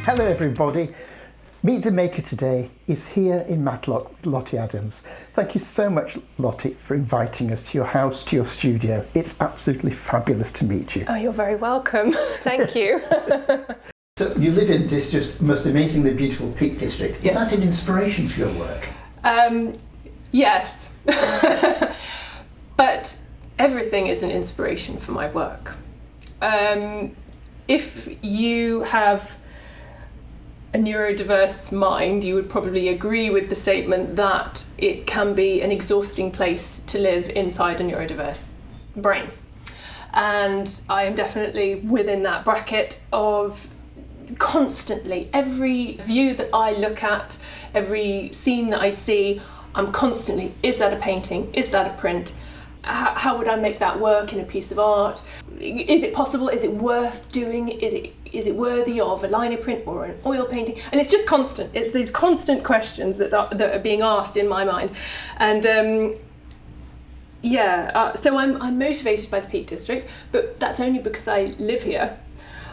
Hello everybody. Meet the Maker today is here in Matlock with Lottie Adams. Thank you so much, Lottie, for inviting us to your house, to your studio. It's absolutely fabulous to meet you. Oh, you're very welcome. Thank you. So you live in this just most amazingly beautiful Peak District. Is that an inspiration for your work? Yes. But everything is an inspiration for my work. If you have a neurodiverse mind, you would probably agree with the statement that it can be an exhausting place to live inside a neurodiverse brain. And I am definitely within that bracket of constantly, every view that I look at, every scene that I see, I'm constantly, is that a painting? Is that a print? How would I make that work in a piece of art? Is it possible? Is it worth doing? Is it worthy of a lino print or an oil painting? And it's just constant. It's these constant questions that are being asked in my mind. And so I'm motivated by the Peak District, but that's only because I live here.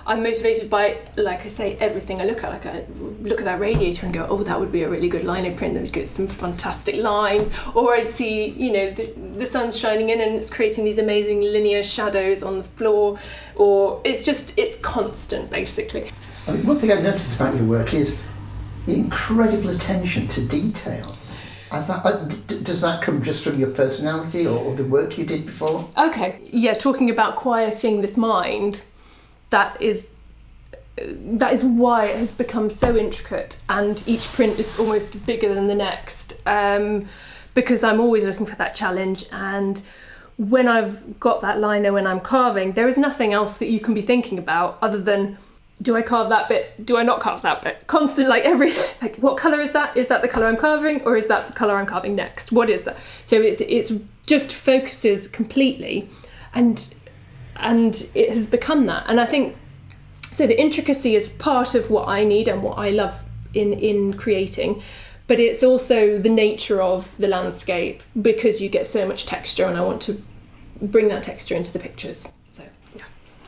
I'm motivated by, like I say, everything I look at. Like I look at that radiator and go, oh, that would be a really good lino print. That would get some fantastic lines. Or I'd see, the sun's shining in and it's creating these amazing linear shadows on the floor. Or it's constant, basically. One thing I noticed about your work is incredible attention to detail. Does that come just from your personality or the work you did before? Okay, yeah, talking about quieting this mind. That is why it has become so intricate, and each print is almost bigger than the next, because I'm always looking for that challenge. And when I've got that lino and I'm carving, there is nothing else that you can be thinking about other than, do I carve that bit? Do I not carve that bit? Constant, what colour is that? Is that the colour I'm carving, or is that the colour I'm carving next? What is that? So it's just focuses completely, and it has become that. And I think so the intricacy is part of what I need and what I love in creating, but it's also the nature of the landscape, because you get so much texture and I want to bring that texture into the pictures. So yeah.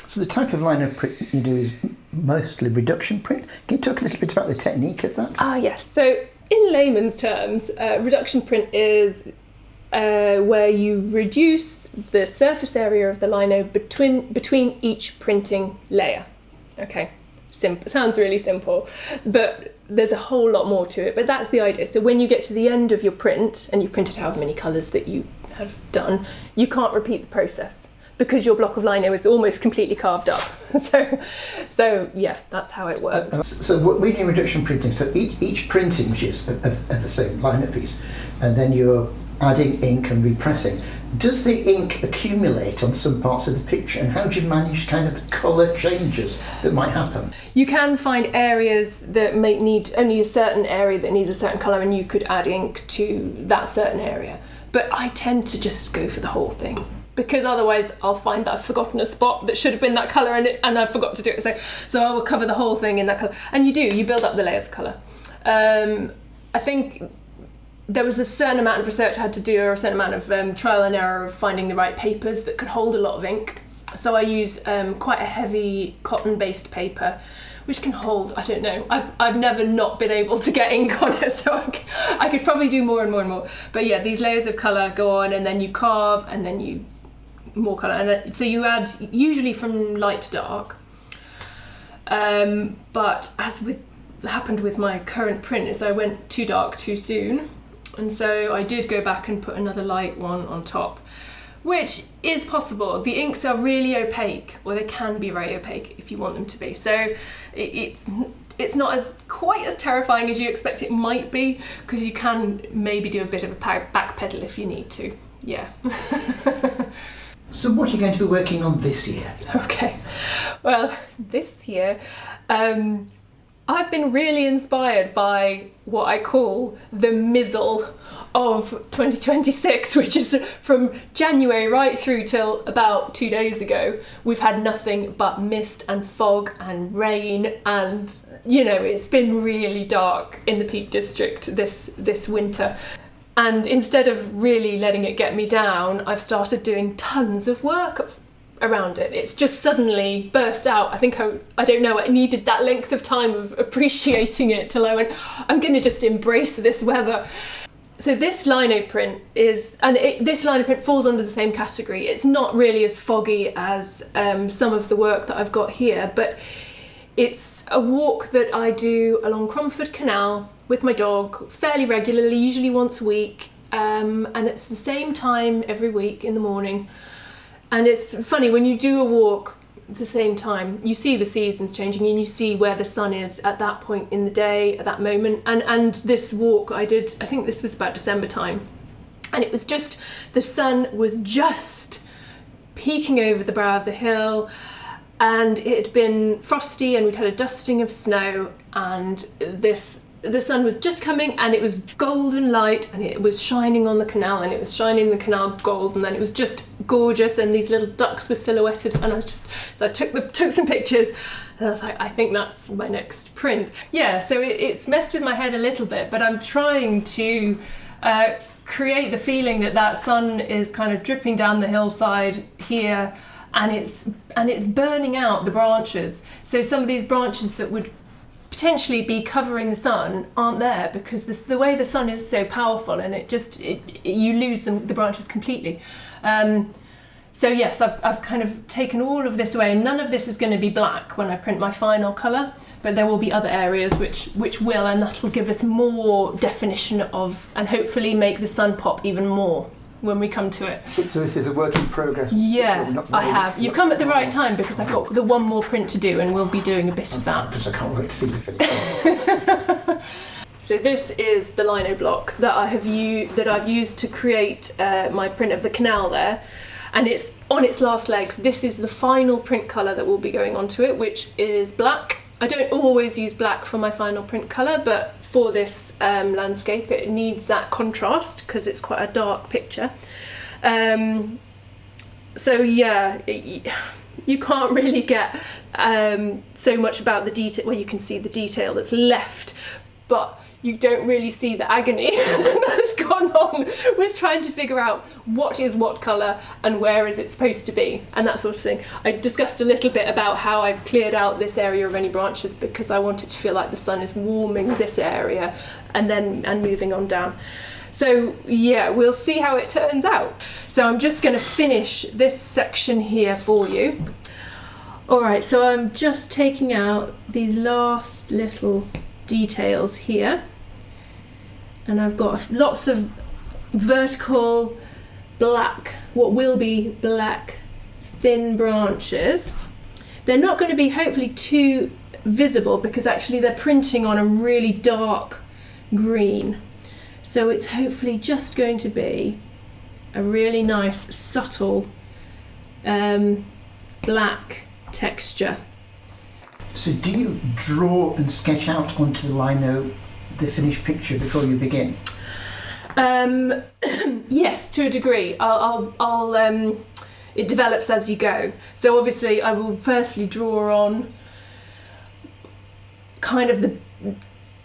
So the type of lino print you do is mostly reduction print. Can you talk a little bit about the technique of that? Yes. So in layman's terms, reduction print is where you reduce the surface area of the lino between each printing layer. Okay, sounds really simple, but there's a whole lot more to it, but that's the idea. So when you get to the end of your print, and you've printed however many colours that you have done, you can't repeat the process, because your block of lino is almost completely carved up. So yeah, that's how it works. So we do reduction printing, so each printing, which is of the same lino piece, and then you're adding ink and repressing. Does the ink accumulate on some parts of the picture, and how do you manage kind of the colour changes that might happen? You can find areas that may need only a certain area that needs a certain colour, and you could add ink to that certain area. But I tend to just go for the whole thing, because otherwise I'll find that I've forgotten a spot that should have been that colour and I forgot to do it. So I will cover the whole thing in that colour. And you build up the layers of colour. I think there was a certain amount of research I had to do, or a certain amount of trial and error of finding the right papers that could hold a lot of ink. So I use quite a heavy cotton-based paper, which can hold, I don't know, I've never not been able to get ink on it, so I could probably do more and more and more. But yeah, these layers of colour go on, and then you carve, and then you more colour, and so you add usually from light to dark. But as happened with my current print, is I went too dark too soon. And so I did go back and put another light one on top, which is possible. The inks are really opaque, or they can be very opaque if you want them to be. So it's not quite as terrifying as you expect it might be, because you can maybe do a bit of a backpedal if you need to. Yeah. So what are you going to be working on this year? Okay, well, this year, I've been really inspired by what I call the mizzle of 2026, which is from January right through till about 2 days ago. We've had nothing but mist and fog and rain, and it's been really dark in the Peak District this winter. And instead of really letting it get me down, I've started doing tons of work around it. It's just suddenly burst out. I think I don't know, I needed that length of time of appreciating it till I went, I'm going to just embrace this weather. So this lino print is, and this lino print falls under the same category. It's not really as foggy as some of the work that I've got here, but it's a walk that I do along Cromford Canal with my dog fairly regularly, usually once a week, and it's the same time every week in the morning. And it's funny, when you do a walk at the same time, you see the seasons changing and you see where the sun is at that point in the day, at that moment. And this walk I did, I think this was about December time, and it was just, the sun was just peeking over the brow of the hill, and it had been frosty and we'd had a dusting of snow, and the sun was just coming and it was golden light and it was shining on the canal, and it was shining the canal gold, and then it was just gorgeous, and these little ducks were silhouetted, and I was just, so I took some pictures, and I was like, I think that's my next print. Yeah, so it's messed with my head a little bit, but I'm trying to create the feeling that sun is kind of dripping down the hillside here, and it's burning out the branches. So some of these branches that would potentially be covering the sun aren't there, because the way the sun is so powerful, and you lose the branches completely. So yes, I've kind of taken all of this away, and none of this is going to be black when I print my final colour, but there will be other areas which will, and that'll give us more definition of, and hopefully make the sun pop even more when we come to it. So this is a work in progress? Yeah, I have. You've come at the right time, because I've got the one more print to do, and we'll be doing a bit of that. Because I can't wait to see the finish. So this is the lino block that I've used to create my print of the canal there, and it's on its last legs. This is the final print colour that will be going onto it, which is black. I don't always use black for my final print colour, but for this landscape it needs that contrast because it's quite a dark picture. So yeah, you can't really get so much about the detail. Well, you can see the detail that's left, but you don't really see the agony that's gone on with trying to figure out what is what colour and where is it supposed to be, and that sort of thing. I discussed a little bit about how I've cleared out this area of any branches because I want it to feel like the sun is warming this area and moving on down. So yeah, we'll see how it turns out. So I'm just going to finish this section here for you. Alright, so I'm just taking out these last little details here, and I've got lots of vertical black, what will be black thin branches. They're not going to be hopefully too visible because actually they're printing on a really dark green, so it's hopefully just going to be a really nice subtle black texture. So do you draw and sketch out onto the lino the finished picture before you begin? Yes, to a degree. I'll it develops as you go. So obviously I will firstly draw on kind of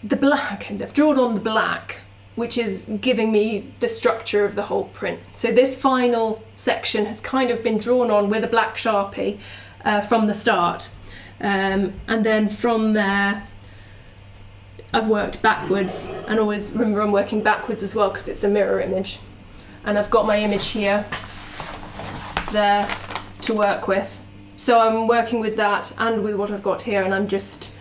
the black, and I've drawn on the black, which is giving me the structure of the whole print. So this final section has kind of been drawn on with a black Sharpie from the start. And then from there I've worked backwards, and always remember I'm working backwards as well because it's a mirror image, and I've got my image here there to work with. So I'm working with that and with what I've got here, and I'm just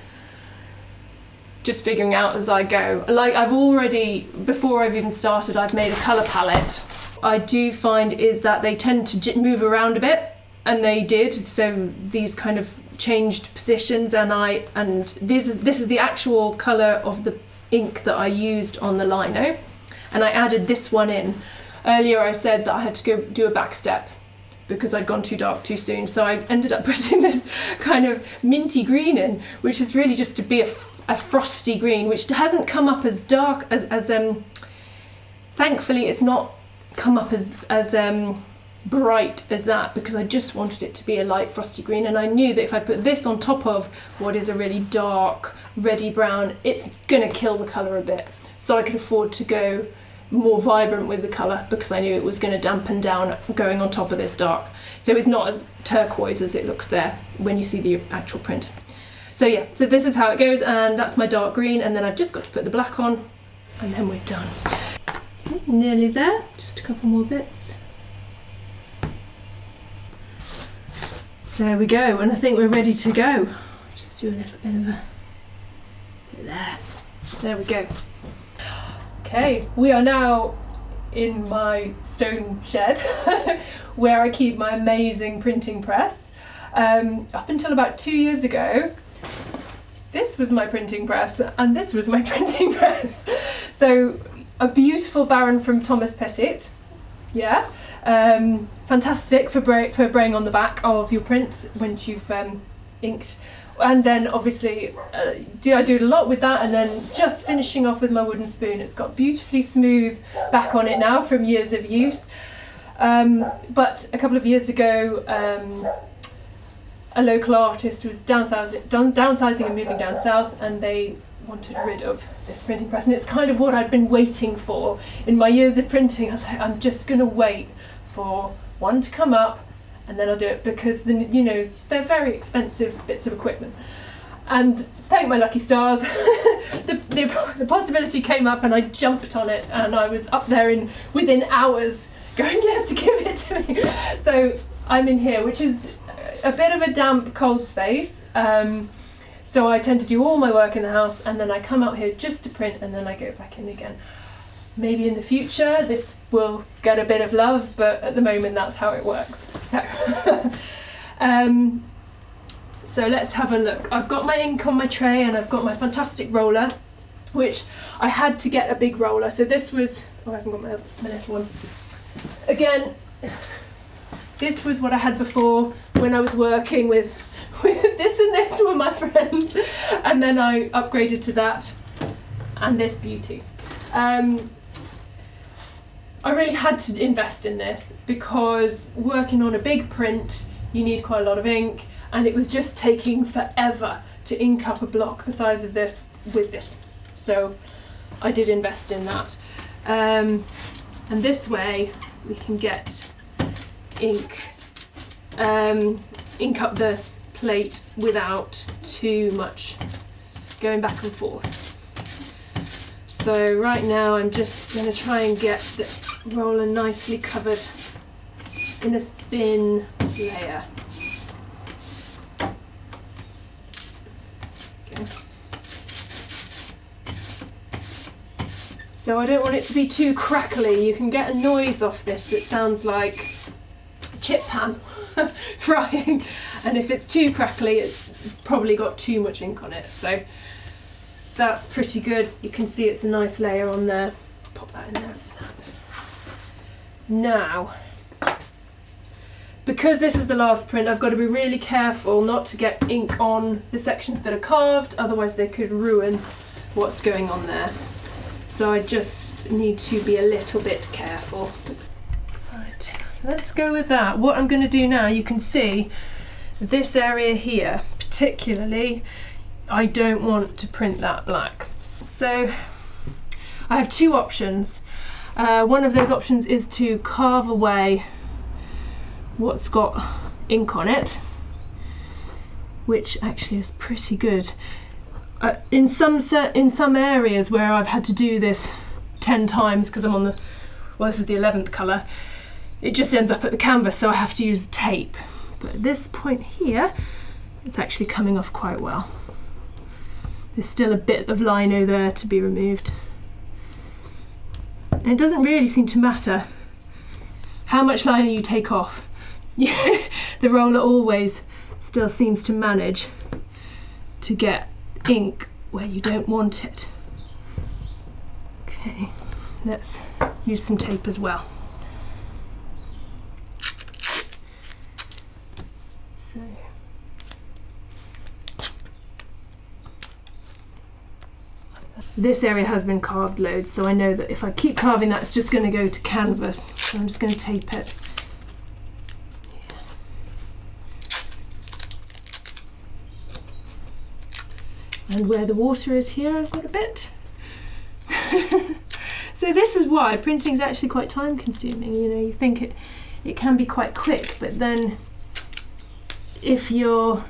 figuring out as I go. Like I've already, before I've even started, I've made a colour palette. I do find is that they tend to move around a bit, and they did, so these kind of changed positions, and this is the actual colour of the ink that I used on the lino, and I added this one in. Earlier I said that I had to go do a back step because I'd gone too dark too soon, so I ended up putting this kind of minty green in, which is really just to be a frosty green, which hasn't come up as dark as thankfully it's not come up as bright as that, because I just wanted it to be a light frosty green, and I knew that if I put this on top of what is a really dark reddy brown, it's gonna kill the colour a bit, so I could afford to go more vibrant with the colour because I knew it was going to dampen down going on top of this dark. So it's not as turquoise as it looks there when you see the actual print. So yeah, so this is how it goes, and that's my dark green, and then I've just got to put the black on and then we're done. Nearly there, just a couple more bits. There we go, and I think we're ready to go. Just do a little bit of a bit there. There we go. Okay, we are now in my stone shed where I keep my amazing printing press. Up until about 2 years ago, this was my printing press and this was my printing press. So a beautiful Baron from Thomas Pettit, yeah. Fantastic for spraying on the back of your print once you've inked. And then obviously I do a lot with that, and then just finishing off with my wooden spoon. It's got beautifully smooth back on it now from years of use. But a couple of years ago, a local artist was downsizing and moving down south, and they wanted rid of this printing press, and it's kind of what I'd been waiting for in my years of printing. I was like, I'm just going to wait for one to come up and then I'll do it, because then, you know, they're very expensive bits of equipment. And thank my lucky stars, the possibility came up and I jumped on it, and I was up there within hours going, yes, give it to me. So I'm in here, which is a bit of a damp, cold space. So I tend to do all my work in the house, and then I come out here just to print, and then I go back in again. Maybe in the future this will get a bit of love, but at the moment that's how it works. So, so let's have a look. I've got my ink on my tray, and I've got my fantastic roller, which I had to get a big roller. So this was, oh, I haven't got my little one. Again, this was what I had before when I was working with this, and this were my friends, and then I upgraded to that and this beauty. I really had to invest in this because working on a big print you need quite a lot of ink, and it was just taking forever to ink up a block the size of this with this, so I did invest in that. And this way we can get ink up the plate without too much going back and forth. So right now I'm just going to try and get the roller nicely covered in a thin layer. Okay. So I don't want it to be too crackly. You can get a noise off this that sounds like a chip pan frying, and if it's too crackly it's probably got too much ink on it. So that's pretty good. You can see it's a nice layer on there. Pop that in there. Now, because this is the last print, I've got to be really careful not to get ink on the sections that are carved, otherwise they could ruin what's going on there. So I just need to be a little bit careful. Right, let's go with that. What I'm going to do now, you can see this area here, particularly, I don't want to print that black. So I have two options. One of those options is to carve away what's got ink on it, which actually is pretty good. In some areas where I've had to do this 10 times because I'm on the, well, this is the 11th colour, it just ends up at the canvas, so I have to use tape. But at this point here, it's actually coming off quite well. There's still a bit of lino there to be removed. And it doesn't really seem to matter how much lino you take off. The roller always still seems to manage to get ink where you don't want it. Okay, let's use some tape as well. So this area has been carved loads, so I know that if I keep carving that, it's just going to go to canvas. So I'm just going to tape it. And where the water is here, I've got a bit. So this is why printing is actually quite time consuming. You know, you think it can be quite quick, but then if you're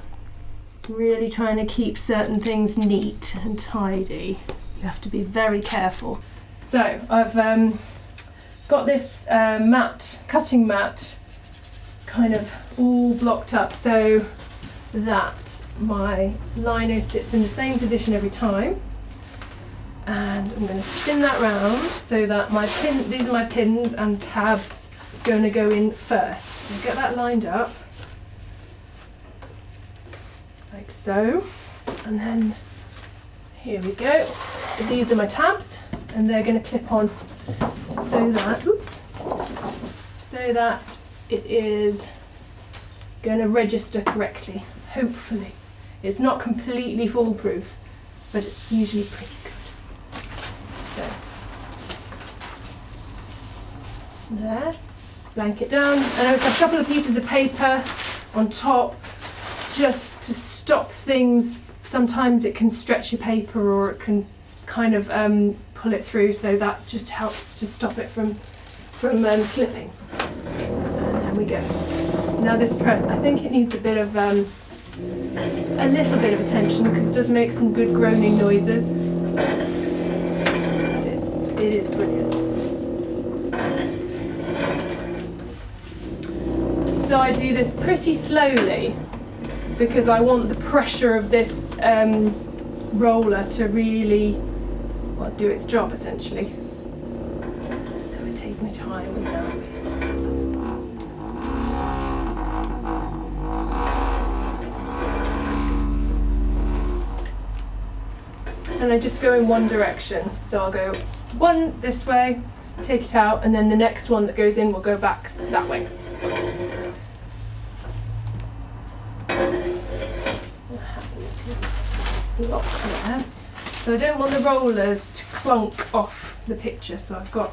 really trying to keep certain things neat and tidy, you have to be very careful. So I've got this cutting mat kind of all blocked up so that my lino sits in the same position every time. And I'm going to spin that round so that these are my pins and tabs going to go in first. So get that lined up, like so. And then here we go. These are my tabs and they're going to clip on so that it is going to register correctly, hopefully. It's not completely foolproof, but it's usually pretty good. So, there, blank it down, and I've got a couple of pieces of paper on top just to stop things. Sometimes it can stretch your paper or it can kind of pull it through, so that just helps to stop it from slipping. And there we go. Now this press, I think it needs a little bit of attention because it does make some good groaning noises. It is brilliant. So I do this pretty slowly because I want the pressure of this roller to really, well, do its job essentially. So I take my time with that. And I just go in one direction. So I'll go one this way, take it out, and then the next one that goes in will go back that way. Lock there. So I don't want the rollers to clunk off the picture, so I've got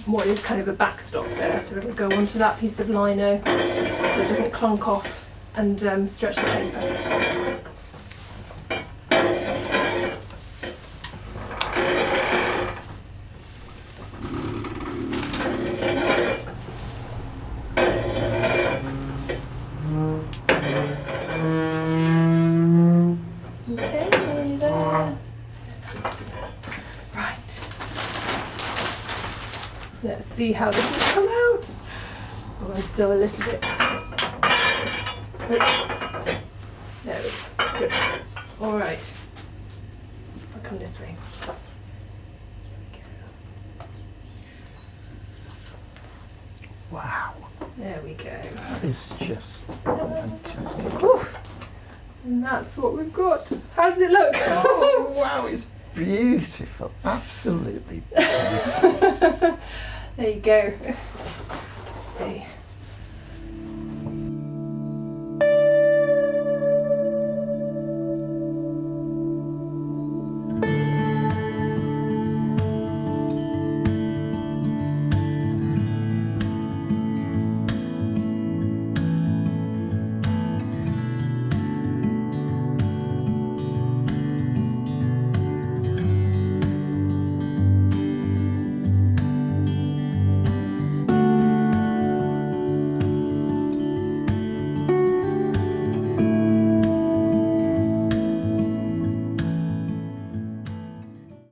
what is kind of a backstop there. So it'll go onto that piece of lino so it doesn't clunk off and stretch the paper. Let's see how this has come out. Oh, I'm still a little bit. There we go. Good. All right. I'll come this way. Wow. There we go. That is just fantastic. Ooh. And that's what we've got. How does it look? Oh, wow, it's beautiful. Absolutely beautiful. There you go.